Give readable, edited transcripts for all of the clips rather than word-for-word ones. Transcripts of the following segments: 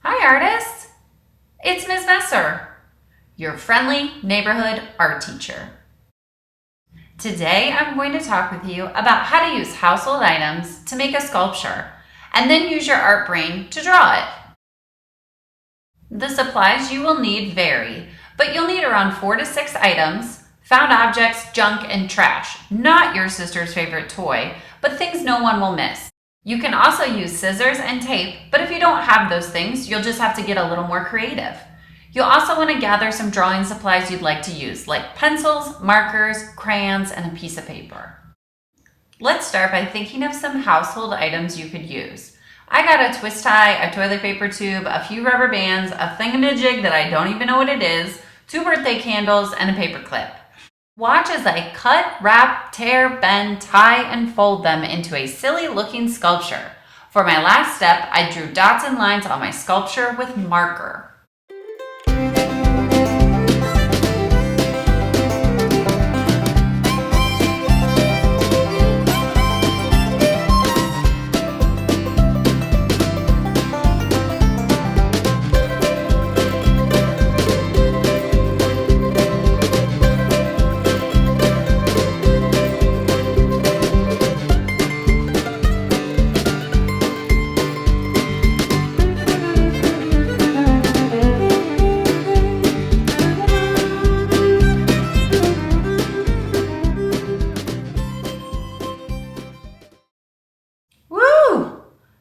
Hi artists! It's Ms. Messer, your friendly neighborhood art teacher. Today I'm going to talk with you about how to use household items to make a sculpture and then use your art brain to draw it. The supplies you will need vary, but you'll need around 4 to 6 items, found objects, junk, and trash, not your sister's favorite toy, but things no one will miss. You can also use scissors and tape, but if you don't have those things, you'll just have to get a little more creative. You'll also want to gather some drawing supplies you'd like to use, like pencils, markers, crayons, and a piece of paper. Let's start by thinking of some household items you could use. I got a twist tie, a toilet paper tube, a few rubber bands, a thingamajig that I don't even know what it is, 2 birthday candles, and a paper clip. Watch as I cut, wrap, tear, bend, tie, and fold them into a silly-looking sculpture. For my last step, I drew dots and lines on my sculpture with marker.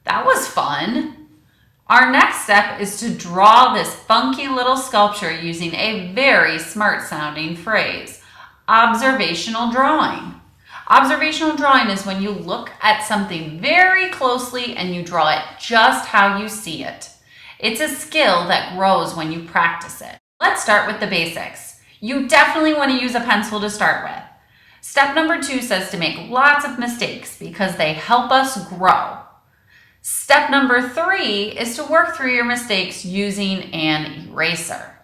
That was fun. Our next step is to draw this funky little sculpture using a very smart sounding phrase, observational drawing. Observational drawing is when you look at something very closely and you draw it just how you see it. It's a skill that grows when you practice it. Let's start with the basics. You definitely want to use a pencil to start with. Step number 2 says to make lots of mistakes because they help us grow. Step number 3 is to work through your mistakes using an eraser.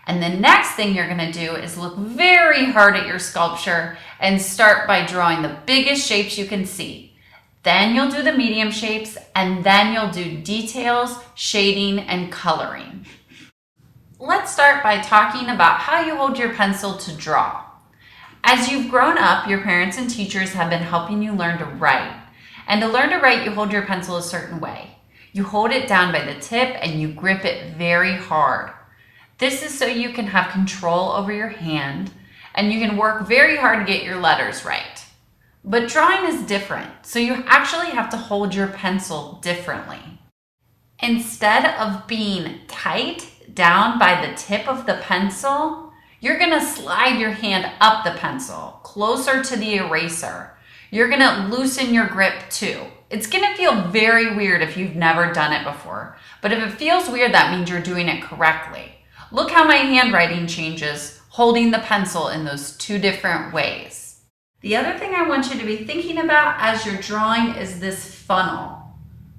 And the next thing you're going to do is look very hard at your sculpture and start by drawing the biggest shapes you can see. Then you'll do the medium shapes, and then you'll do details, shading, and coloring. Let's start by talking about how you hold your pencil to draw. As you've grown up, your parents and teachers have been helping you learn to write. And to learn to write, you hold your pencil a certain way. You hold it down by the tip and you grip it very hard. This is so you can have control over your hand and you can work very hard to get your letters right. But drawing is different, so you actually have to hold your pencil differently. Instead of being tight down by the tip of the pencil, you're going to slide your hand up the pencil, closer to the eraser. You're going to loosen your grip too. It's going to feel very weird if you've never done it before. But if it feels weird, that means you're doing it correctly. Look how my handwriting changes holding the pencil in those 2 different ways. The other thing I want you to be thinking about as you're drawing is this funnel.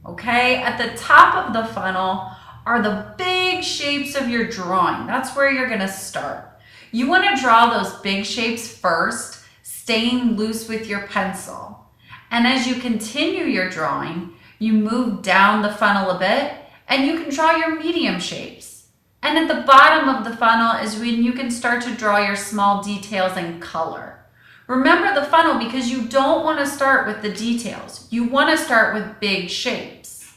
Okay? At the top of the funnel are the big shapes of your drawing. That's where you're going to start. You want to draw those big shapes first, staying loose with your pencil. And as you continue your drawing, you move down the funnel a bit and you can draw your medium shapes. And at the bottom of the funnel is when you can start to draw your small details in color. Remember the funnel because you don't want to start with the details. You want to start with big shapes.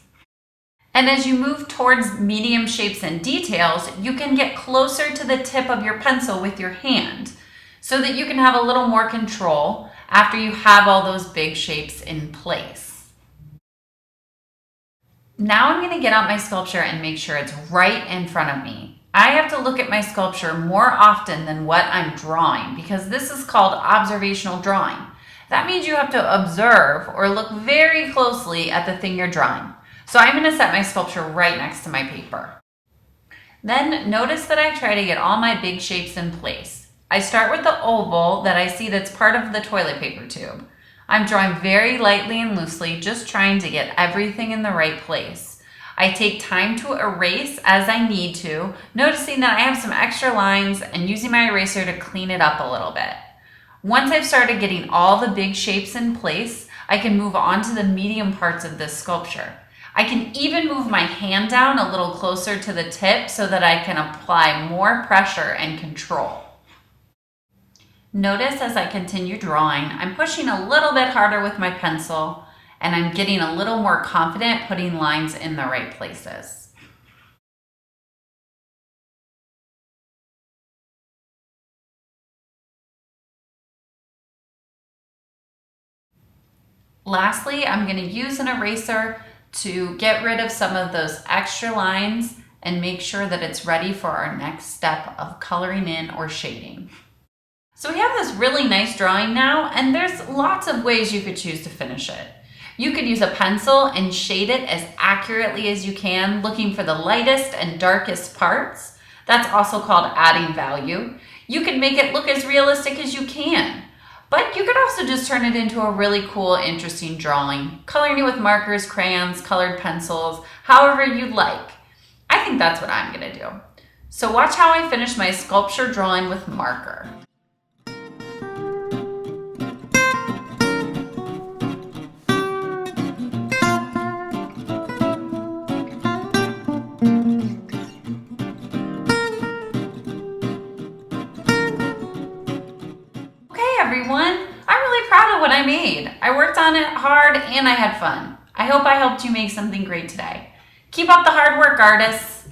And as you move towards medium shapes and details, you can get closer to the tip of your pencil with your hand, so that you can have a little more control after you have all those big shapes in place. Now I'm going to get out my sculpture and make sure it's right in front of me. I have to look at my sculpture more often than what I'm drawing because this is called observational drawing. That means you have to observe or look very closely at the thing you're drawing. So I'm going to set my sculpture right next to my paper. Then notice that I try to get all my big shapes in place. I start with the oval that I see that's part of the toilet paper tube. I'm drawing very lightly and loosely, just trying to get everything in the right place. I take time to erase as I need to, noticing that I have some extra lines and using my eraser to clean it up a little bit. Once I've started getting all the big shapes in place, I can move on to the medium parts of this sculpture. I can even move my hand down a little closer to the tip so that I can apply more pressure and control. Notice as I continue drawing, I'm pushing a little bit harder with my pencil and I'm getting a little more confident putting lines in the right places. Lastly, I'm going to use an eraser to get rid of some of those extra lines and make sure that it's ready for our next step of coloring in or shading. So we have this really nice drawing now, and there's lots of ways you could choose to finish it. You could use a pencil and shade it as accurately as you can, looking for the lightest and darkest parts. That's also called adding value. You can make it look as realistic as you can. But you could also just turn it into a really cool, interesting drawing, coloring it with markers, crayons, colored pencils, however you'd like. I think that's what I'm gonna do. So watch how I finish my sculpture drawing with marker. Everyone, I'm really proud of what I made. I worked on it hard and I had fun. I hope I helped you make something great today. Keep up the hard work, artists.